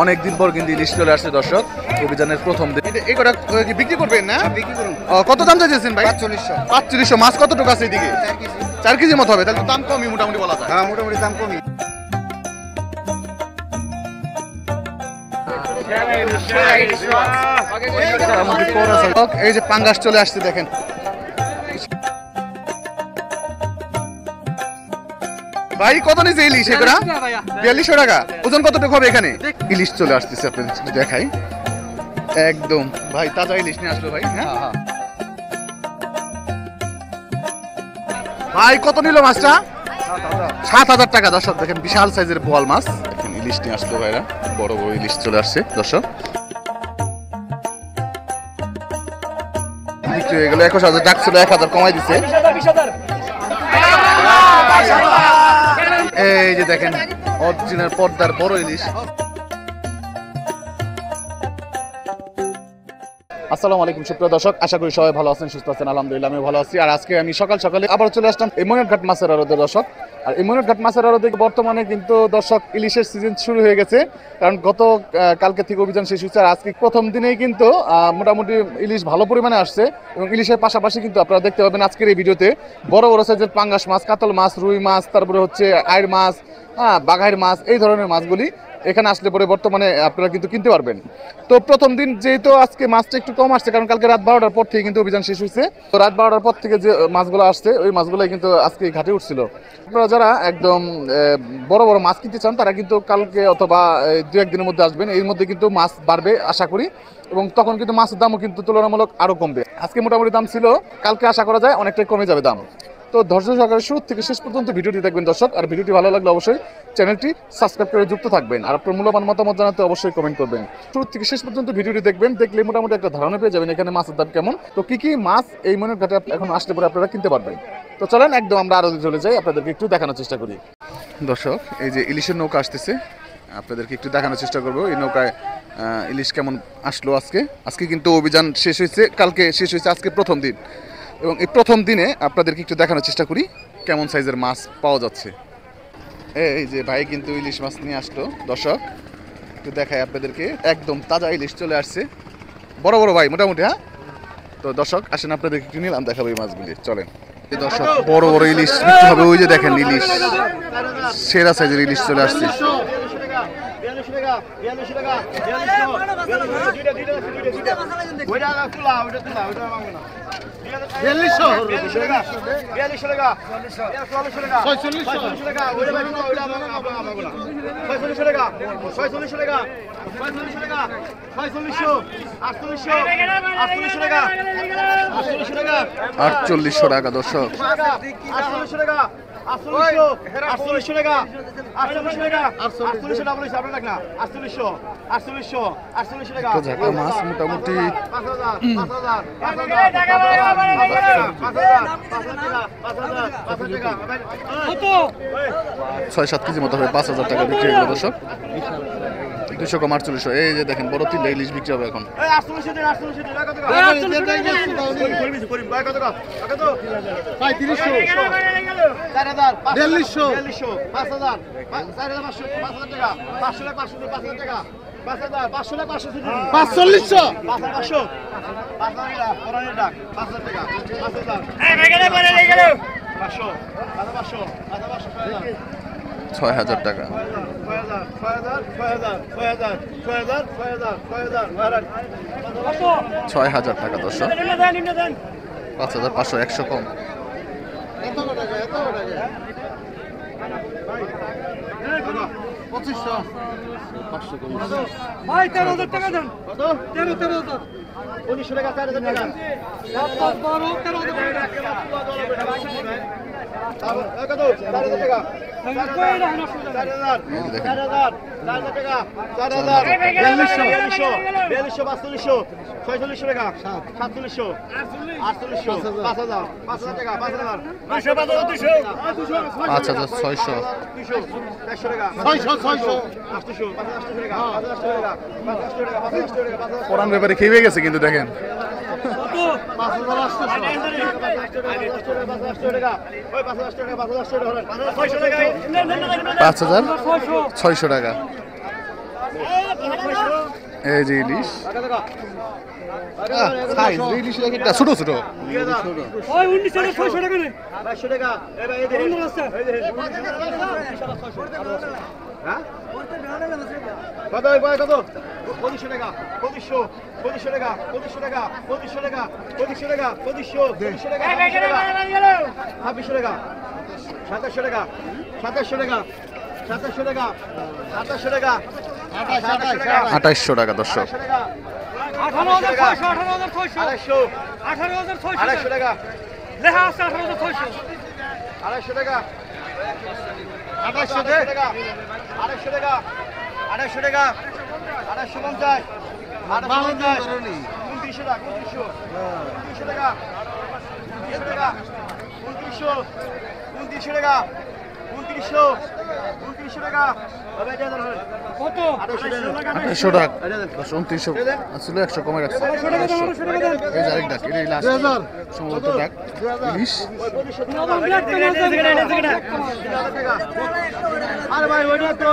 অনেকদিন পর কিন্তু ইলিশ চলে আসছে দর্শক অভিযানের প্রথম দিন। এই কটা কি বিক্রি করবেন না? বিক্রি করুন। কত দাম চাইছেন ভাই? 4500। মাছ কতটুকু আছে এদিকে? 4 কেজি মতো হবে, তাহলে দাম কমই মোটামুটি বলা যায়। হ্যাঁ মোটামুটি দাম কমই। এই যে পাঙ্গাস চলে আসছে দেখেন। ভাই কত নিচে ইলিশ? 4200 টাকা। ওজন কতটুকু হবে এখানে? ইলিশ চলে আসতেছে, আপনাদের দেখাই একদম ভাই তাজা ইলিশ নিয়ে আসলো ভাই। হ্যাঁ ভাই কত নিল মাছটা? 7000 টাকা। দর্শক দেখেন বিশাল সাইজের বোয়াল মাছ দেখেন ইলিশ নিয়ে আসলো ভাইরা, বড় বড় ইলিশ চলে আসছে দর্শক। বিক্রি হয়ে গেল 21000, ডাক ছিল 1000 কমাই দিছে। এই যে দেখেন অরিজিনাল পর্দার বড় ইলিশ। আসসালামু আলাইকুম সুপ্রিয় দর্শক, আশা করি সবাই ভালো আছেন, সুস্থ আছেন। আলহামদুলিল্লাহ আমি ভালো আছি। আর আজকে আমি সকাল সকালে আবার চলে আসলাম এই মনিরঘাট মাছের আড়তে দর্শক। আর এই মনিরঘাট মাছের আড়তে বর্তমানে কিন্তু দর্শক ইলিশের সিজন শুরু হয়ে গেছে, কারণ গত কালকে থেকে অভিযান শেষ হচ্ছে। আর আজকে প্রথম দিনেই কিন্তু মোটামুটি ইলিশ ভালো পরিমাণে আসছে, এবং ইলিশের পাশাপাশি কিন্তু আপনারা দেখতে পাবেন আজকের এই ভিডিওতে বড় বড় সাইজের পাঙ্গাস মাছ, কাতল মাছ, রুই মাছ, তারপরে হচ্ছে আইড় মাছ, বাঘাইর মাছ, এই ধরনের মাছগুলি এখানে আসলে পরে বর্তমানে আপনারা কিন্তু কিনতে পারবেন। তো প্রথম দিন যেহেতু আজকে মাছটা একটু কম আসছে, কারণ কালকে রাত 12টার পর থেকে কিন্তু অভিযান শেষ হয়েছে। তো রাত 12টার পর থেকে যে মাছগুলো আসছে ওই মাছগুলোই কিন্তু আজকে ঘাটে উঠছিল। আপনারা যারা একদম বড় বড় মাছ কিনতে চান তারা কিন্তু কালকে অথবা 2-1 দিনের মধ্যে আসবেন। এর মধ্যে কিন্তু মাছ বাড়বে আশা করি, এবং তখন কিন্তু মাছের দামও কিন্তু তুলনামূলক আরও কমবে। আজকে মোটামুটি দাম ছিল, কালকে আশা করা যায় অনেকটাই কমে যাবে দাম। তো ধৈর্য সহকারে শুরু থেকে শেষ পর্যন্ত ভিডিওটি দেখবেন দর্শক। আর ভিডিওটি ভালো লাগলে অবশ্যই চ্যানেলটি সাবস্ক্রাইব করে যুক্ত থাকবেন, আর আপনার মূল্যবান মতামত জানাতে অবশ্যই কমেন্ট করবেন। শুরু থেকে শেষ পর্যন্ত ভিডিওটি দেখবেন, দেখলে মোটামুটি একটা ধারণা পেয়ে যাবেন এখানে মাছের দাম কেমন, তো কি কি মাছ এই মনিরঘাটে এখন আসলে পরে আপনারা কিনতে পারবেন। তো চলেন একদম আমরা আরো চলে যাই, আপনাদেরকে একটু দেখানোর চেষ্টা করি। দর্শক এই যে ইলিশের নৌকা আসতেছে, আপনাদেরকে একটু দেখানোর চেষ্টা করবো এই নৌকায় ইলিশ কেমন আসলো। আজকে কিন্তু অভিযান শেষ হয়েছে, কালকে শেষ হয়েছে, আজকে প্রথম দিন, এবং এই প্রথম দিনে আপনাদেরকে একটু দেখানোর চেষ্টা করি কেমন সাইজের মাছ পাওয়া যাচ্ছে। এই যে ভাই কিন্তু ইলিশ মাছ নিয়ে আসলো দর্শক, একটু দেখাই আপনাদেরকে, একদম তাজা ইলিশ চলে আসছে, বড় বড় ভাই মোটামুটি। হ্যাঁ তো দর্শক আসেন আপনাদেরকে একটু নিলাম দেখাবো এই মাছগুলি, চলেন। দর্শক বড় বড় ইলিশ বিক্রি হবে, ওই যে দেখেন ইলিশ, সেরা সাইজের ইলিশ চলে আসছে। আটচল্লিশশো টাকা দর্শক। মাছ মোটামুটি 6-7 কেজি মতো হবে, 5000 টাকা বিক্রি হয়ে গেল দর্শক। 200 কম 4800। এই যে দেখেন বড় 3 ইলিশ বিক্রি হবে এখন। ছয় হাজার টাকা। 6000 টাকা দর্শক। 5500, 100 কম। ভাই 13000 টাকা দেন। কত? 13000। 1900 টাকা, 4000 টাকা। 13000 টাকা। পরান ব্যাপারে খেয়ে গেছে কিন্তু দেখেন। 5600 টাকা। এই যে ইলিশ সাইজ ইলিশ একটা ছোট ছোট ওই 19,600 টাকা নে 500 টাকা এই ভাই এই দেখেন হ্যাঁ কত ভাই কত 2500 টাকা 2500 টাকা 2500 টাকা 2500 টাকা 2500 টাকা 2500 টাকা 2600 টাকা 2700 টাকা 2700 টাকা 2700 টাকা 2700 টাকা 2800 টাকা দর্শক 18,600 টাকা লেখা আছে 18,600 250 টাকা 250 টাকা 250 টাকা 250 টাকা 250 2900 টাকা 2900 টাকা 2900 টাকা 2900 টাকা 2900 টাকা কত 2800 টাকা 2900 আসলে 100 কমে রাখছে এই যে আরেক ডাক এই লাস্ট সম্ভবত ডাক ইলিশ আরে ভাই ওইটা তো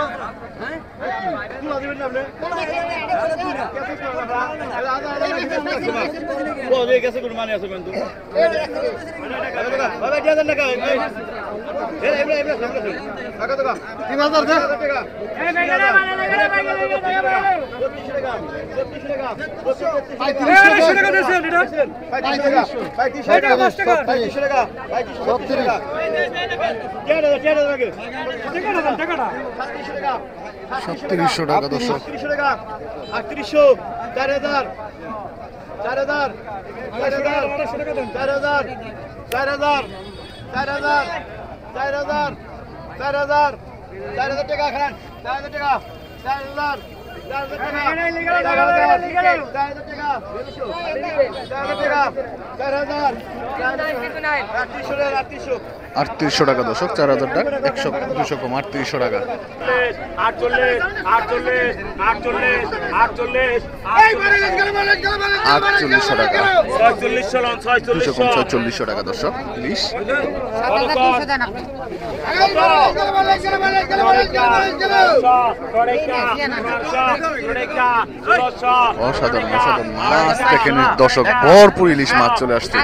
সত্তিরিশশো টাকা দর্শক 3800 টাকা 3800 4000 4000 4000 4000 4000 টাকা খান 4000 টাকা 4000 3800 টাকা দর্শক 4000 টাকা 100 200 কম 3800 টাকা 4800 টাকা 200 কম 4600 টাকা দর্শক ইলিশ অসাধারণ অসাধারণ মাছ দেখেন দর্শক ভরপুর ইলিশ মাছ চলে আসছে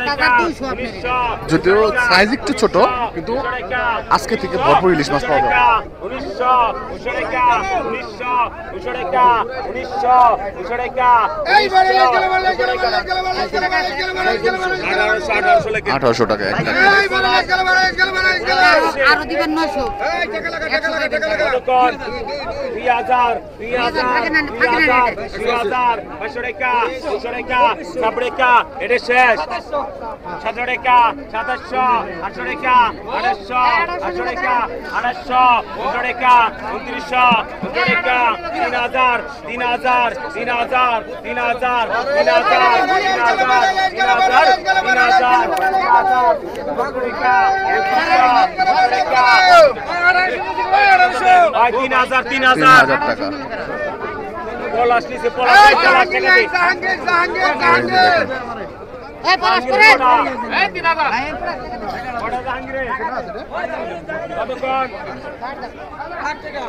যদিও সাইজ একটু ছোট কিন্তু আজকে থেকে ভরপুর ইলিশ মাছ পাওয়া যাবে 1800 টাকা এক লাখ আরো দিবেন 900 এটা শেষ 17 টাকা 2700 800 টাকা 800 টাকা 800 টাকা 2900 টাকা 3000 3000 3000 3000 3000 টাকা পলাশ নিচে পলাশ টাকা এই পলাশ করে এই 3000 ওটা জাহাঙ্গীরে কতক্ষণ 8 টাকা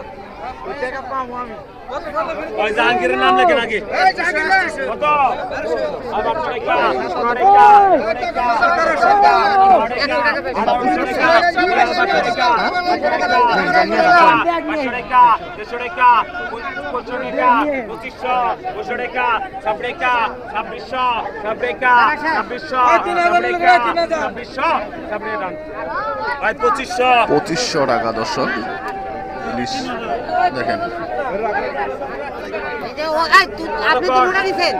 ওই টাকা পাবো আমি ওই জাহাঙ্গীরের নাম লেখেন আগে কত আবার টাকা পঁচিশশো টাকা দর্শক ইলিশ দেখেন আপনি তো নোটা দিছেন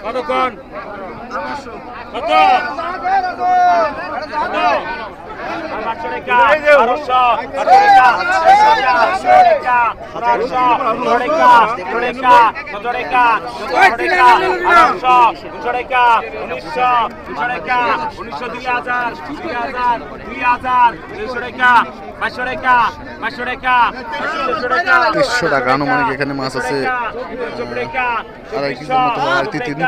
কতক্ষণ কত কত 800 টাকা 1900 2000 300 টাকা আনুমানিক এখানে মাছ আছে 2.5 কেজির মতো হয় 3 কেজি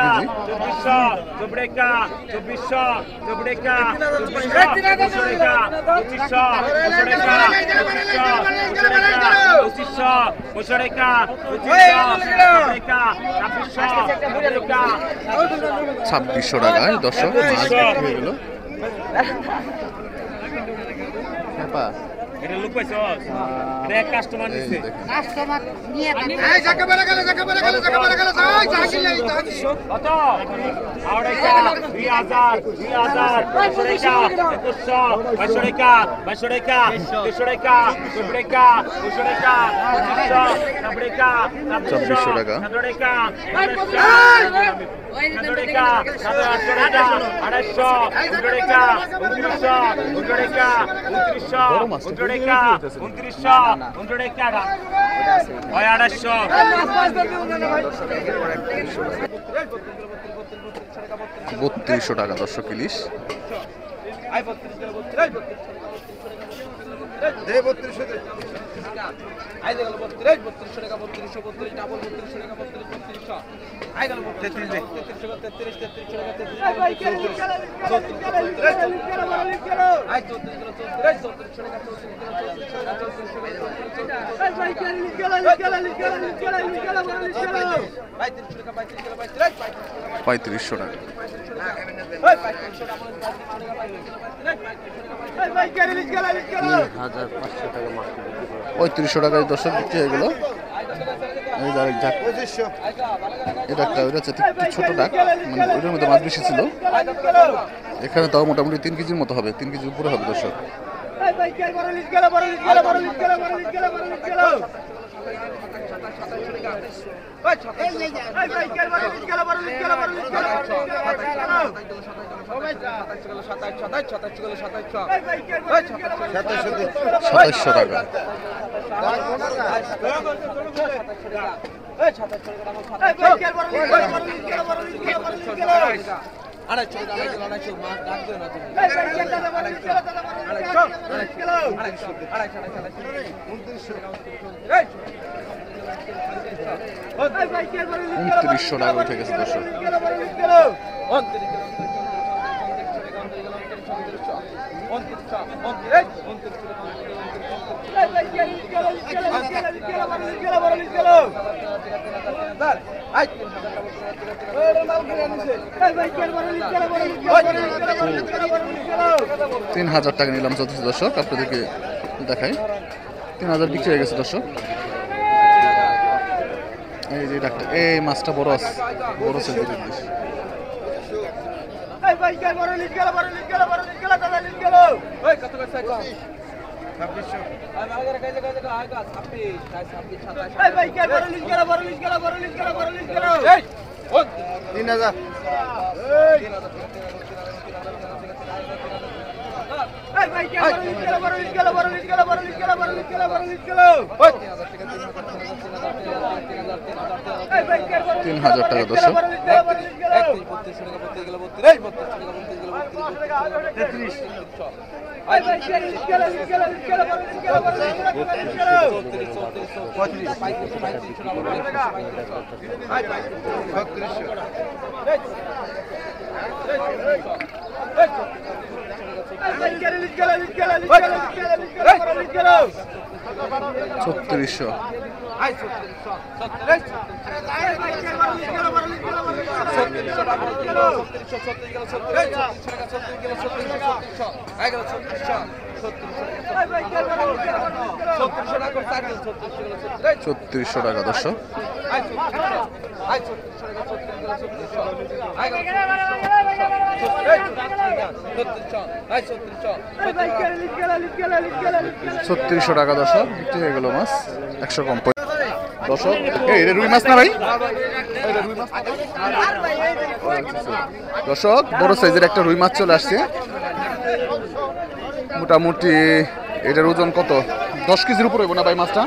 ছাব্বিশশো টাকায় দর্শক মাছ বিক্রি হয়ে গেল। এটা লোক পাইছো এটা এক কাস্টমার নিছে কাস্টমার নিয়ে এই জায়গা বেলা গেল জায়গা বেলা গেল জায়গা বেলা গেল যাই জাকির নাই কত আড়াইটা 2000 500 টাকা 2200 টাকা 300 টাকা 400 টাকা 500 টাকা 90 টাকা 2400 টাকা 700 টাকা 700 টাকা 700 টাকা 800 টাকা 2900 টাকা 2900 টাকা 2900 টাকা ওই 800 3200 টাকা দর্শক ইলিশ। দে 3200 দে আই গেল 3200 টাকা 3200 ডাবল 3200 টাকা 3200 আই গেল 33 দে 33 টাকা 33 আই ভাই কেন আই 34 টাকা 3500 টাকা 3500 টাকায় দর্শক বিক্রি হয়ে গেল। এই যে আরেক ঝাঁক, এটা একটা ওইটা হচ্ছে একটু ছোট ডাক, মানে ওইটার মধ্যে মাছ বেশি ছিল। এখানে তাও মোটামুটি 3 কেজির মতো হবে, 3 কেজির উপরে হবে দর্শক। সাতাইশশো টাকা উনত্রিশশো টাকা উঠে গেছে দর্শক। তিন 3000 টাকা নিলাম চলতেছে দর্শক, আপনাদেরকে দেখাই। 3000 বিক্রি হয়ে গেছে দর্শক। এই যে ডাক্তার, এই মাছটা বড় আছে, বড় সাইজের ইলিশ। তিন 3000 টাকা দর্শক। 3600 3600 টাকা দর্শক। ছত্রিশশো টাকা দর্শক বিক্রি হয়ে গেল মাছ, 100 কম দর্শক। এই রুই মাছ না ভাই, দর্শক বড় সাইজের একটা রুই মাছ চলে আসছে। মোটামুটি এটার ওজন কত, 10 কেজির উপরে না ভাই মাছটা?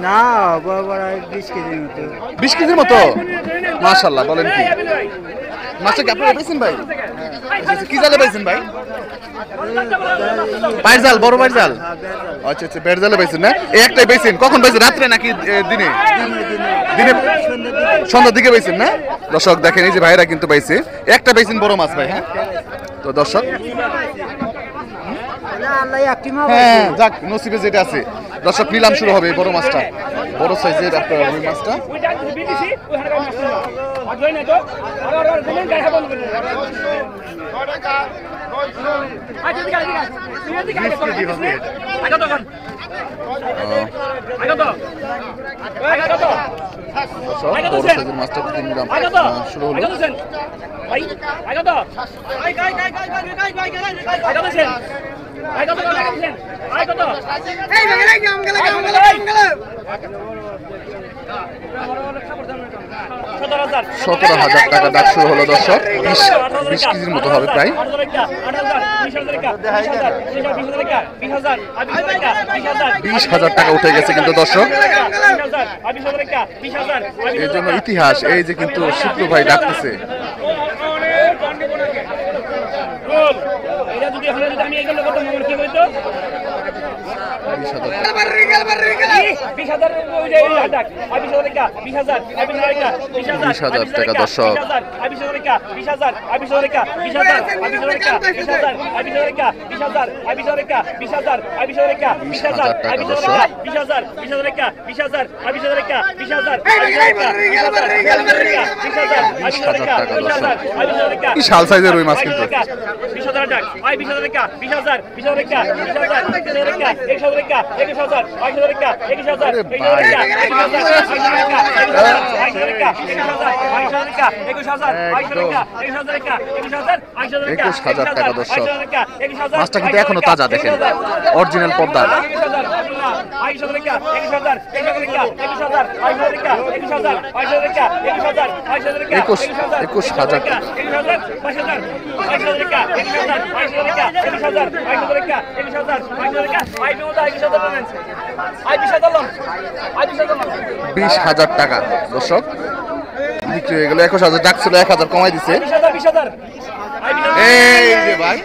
না বাবা 20 কেজির মতো। 20 কেজির মতো, মাশাআল্লাহ। বলেন কি মাছটা কি আপনারা পেয়েছেন ভাই? কি জালে পাইছেন ভাই? বাইর জাল, বড় বাইর জাল। আচ্ছা আচ্ছা, বেড় জালে পাইছেন না? এই একটাই পাইছেন, কখন পাইছেন? রাত্রে নাকি দিনে? দিনে সন্ধ্যার দিকে পাইছেন না? দর্শক দেখেন এই যে ভাইরা কিন্তু পাইছে, একটা পাইছেন বড় মাছ ভাই। হ্যাঁ তো দর্শক, হ্যাঁ যাক নসিবে যেটা আছে। দর্শক নিলাম শুরু হবে এই বড় মাছটা, বড় সাইজের আপনার রুই মাছটা। বড় সাইজের মাছটা নিলাম শুরু হলো। সতেরো হাজার টাকা ডাক শুরু হলো দর্শক, 20 কেজির মতো হবে প্রায়। 20,000 টাকা উঠে গেছে কিন্তু দর্শক। এই জন্য ইতিহাস, এই যে কিন্তু শুক্র ভাই ডাকতেছে। টাকা দর্শক, 20,000 টাকা, 20,000 টাকা, 20,000 টাকা, 20,000 টাকা, 20,000 টাকা, 20,000 টাকা, 20,000 টাকা, 20,000 টাকা, 20,000 কি শাল সাইজের রুই মাছ কিন্তু। 20,000 টাকা, 20,000 টাকা, 20,000 টাকা, 20,000 টাকা, 21,000 টাকা, 22,000 টাকা, 21,000 টাকা, 21,000 টাকা, 21,000 টাকা দর্শক। মাছটা কিন্তু এখনো তাজা, দেখেন অরিজিনাল পদ্মা। 21,000 টাকা, 21,000 টাকা, 21,000 টাকা, 21,000 টাকা, 21,000 টাকা, 21,000 টাকা। 20,000 টাকা দর্শক বিক্রি হয়ে গেল। 21,000 ডাক ছিল, 1,000 কমাই দিছে। এই যে ভাই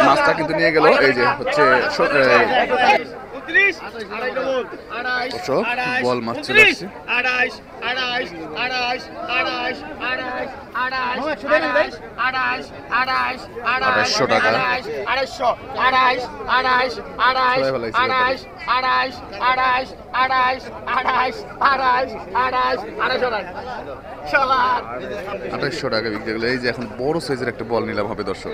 মাছটা কিন্তু নিয়ে গেল। এই যে হচ্ছে বল মাছ চলে আসছে। 2,800 টাকা। 2,800 টাকা বিক্রি গেল। এই যে এখন বড় সাইজের একটা বল নিলাম হবে দর্শক।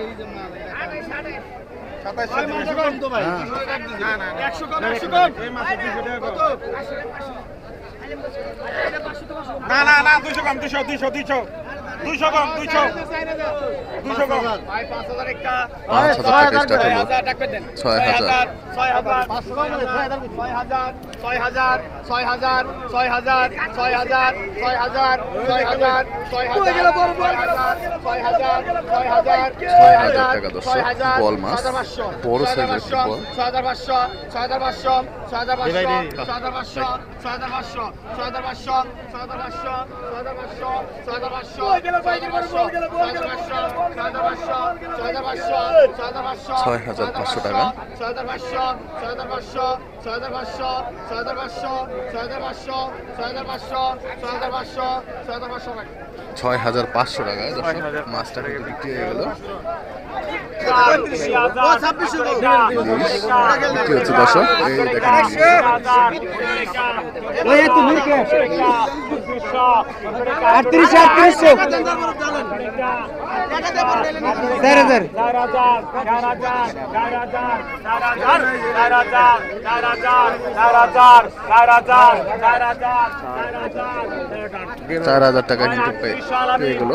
না না না 200 কম, 200 200 200 200 কম, 200 200 কম। 5,000 একটা, 5,000 টাকা স্টার্ট হলো। 6,000 6,000 টাকা দর্শক। বল মাছ বড় সাইজের একটা বল। 6,500 টাকা। 6,500 টাকা দর্শক। মাছটা কিন্তু বিক্রি হয়ে গেল। বিক্রি হচ্ছে দর্শক। এই দেখেন 4,000 টাকা কিন্তু পেয়ে গেল।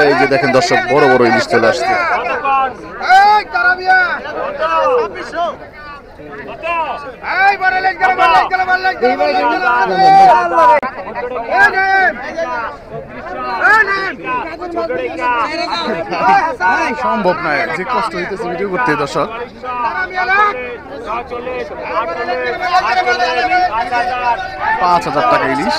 এই যে দেখেন দর্শক, বড় বড় ইলিশ চলে আসছে। সম্ভব নয়, যে কষ্ট হইতেছে ভিডিও করতে দর্শক। 5,000 টাকা ইলিশ।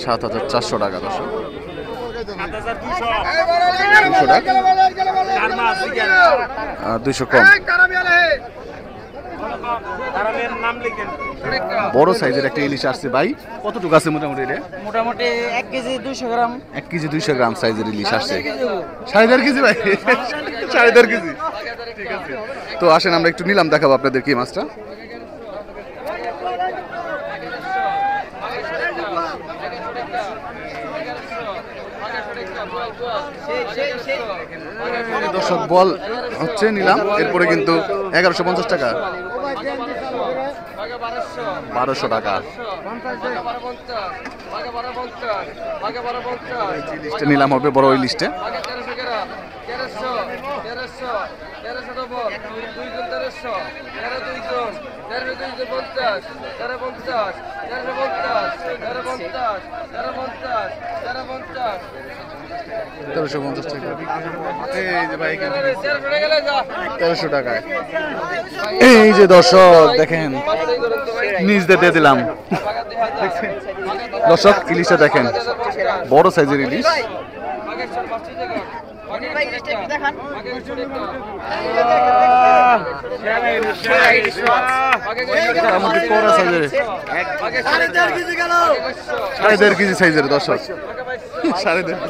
$7,400 টাকা দর্শক। 200 কম। বড় সাইজের একটা ইলিশ আসছে ভাই, কতটুকু আছে মোটামুটি? মোটামুটি 1 কেজি 200 গ্রাম। 1 কেজি 200 গ্রাম সাইজের ইলিশ আসছে। 4.5 কেজি ভাই, 4.5 কেজি। ঠিক আছে, তো আসেন আমরা একটু নিলাম দেখাবো আপনাদের কি মাছটা। দর্শক বল হচ্ছে নিলাম, এরপরে কিন্তু 1150 টাকা, 1200 টাকা লিস্টে নিলাম হবে বড় ওই লিস্টে। $1350 টাকা। এই যে ভাই 1300 টাকায়। এই যে দর্শক দেখেন, নিজ দিয়ে দিলাম দর্শক, ইলিশটা দেখেন, বড় সাইজের ইলিশ। সাড়ে 1.5 কেজি সাইজের দর্শক, 1.5 কেজি।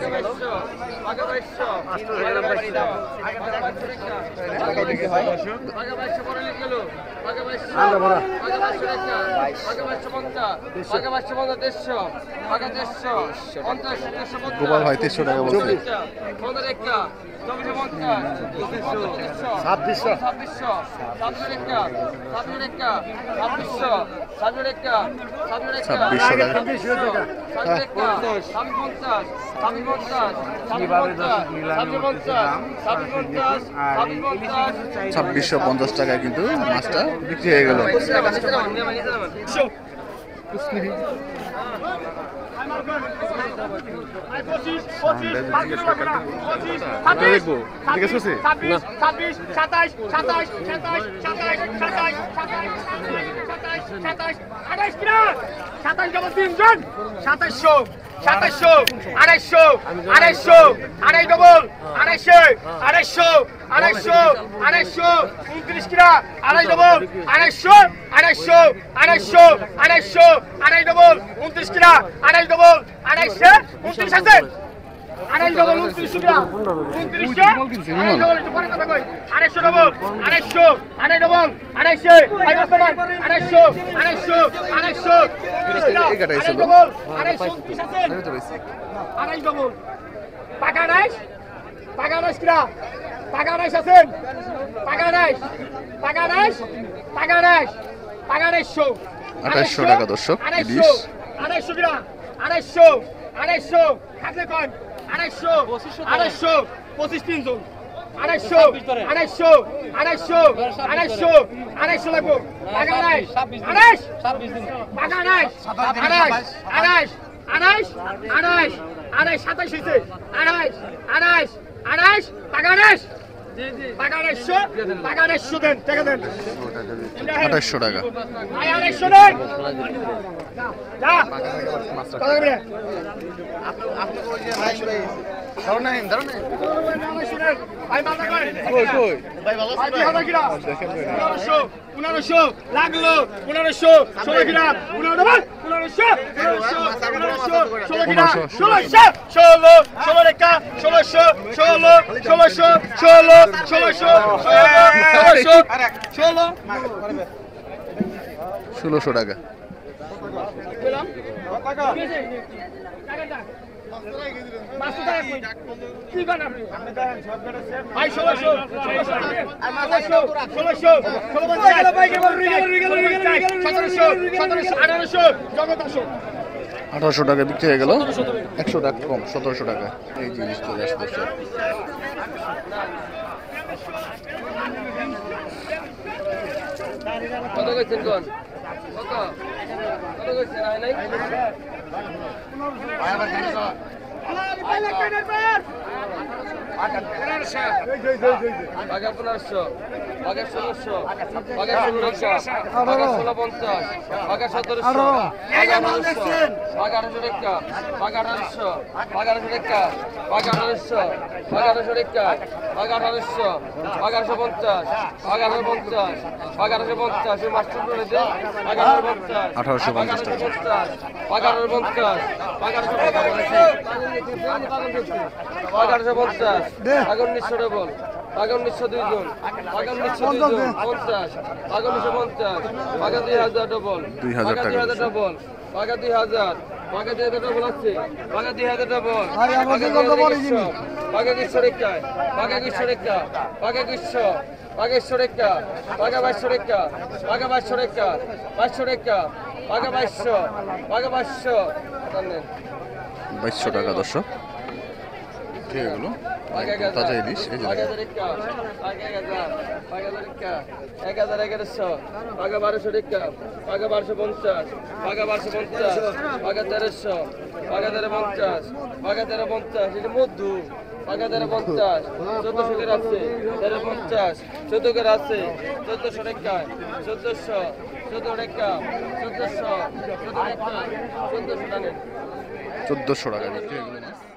গোপাল ভাই 300 টাকা বলছে। 2650 টাকায় কিন্তু মাছটা বিক্রি হয়ে গেল। দেখবো ঠিক আছে। 2800 টাকা দর্শক ইলিশ। 250 গ্রাম 250 250 খাতে কয় 250 250 25 300 250 250 250 250 লাগবো টাকা নাই 28 টাকা নাই 28 28 28 28 27 হইছে 28 28 28 টাকা নাই টাকা 250 দেন টাকা দেন 2800 টাকা। আয় 2800 দেন যা কত করে আপনি কোন যে নাই ভাই ধরো নাই ভাই মাথা কই কই ভাই ভালো ভাই 2000 গ্রাম 1500 1500 লাগলো 1500 16 গ্রাম 1500 16 গ্রাম 16 টাকা 16 1600 টাকা। আঠারোশো টাকা বিক্রি হয়ে গেল, 100 টাকা কম, 1700 টাকা। এই জিনিস চলে আসতেছে। কত কইছেন কোন কত কত কইছেন আই নাই বাগা 1500 বাগা 1600 বাগা 1600 বাগা 1650 বাগা 1700 বাগা 1800 বাগা 1800 টাকা বাগা 1800 বাগা 1800 টাকা বাগা 1800 বাগা 1800 টাকা বাগা 1800 বাগা 1850 বাগা 1850 বাগা 1850 এই মাস্টার করে দে বাগা 1850 1850 টাকা। বাগা 1850 বাগা 1850 বাগা 1850 আগুন 1900 ডবল আগুন 1900 দুইজন আগুন 1900 দুইজন 50 আগুন 1950 বাগা 2000 ডবল 2000 বাগা টাকা 2000 ডবল বাগা 2000 বাগা 2000 ডবল আছে বাগা 2000 ডবল বাগা 2000 বাগা 200 টাকা বাগা 200 টাকা বাগা 200 বাগা 100 টাকা বাগা 200 টাকা বাগা 200 টাকা 200 টাকা বাগা 200 বাগা 200 জানেন 2200 টাকা দর্শক। ঠিক এগুলো তাজা ইলিশ। এই যে দেখেন। 1100 1100 বাগা 1200 টাকা বাগা 1250 বাগা 1250 বাগা 1300 বাগা 1350 বাগা 1350 এটা মধু বাগা 1350 1400 করে আছে 1350 14 করে আছে 1400 টাকা 1400 14 টাকা 1400 14 টাকা 1400 টাকা 1400 টাকা বিক্রি এগুলো মাছ।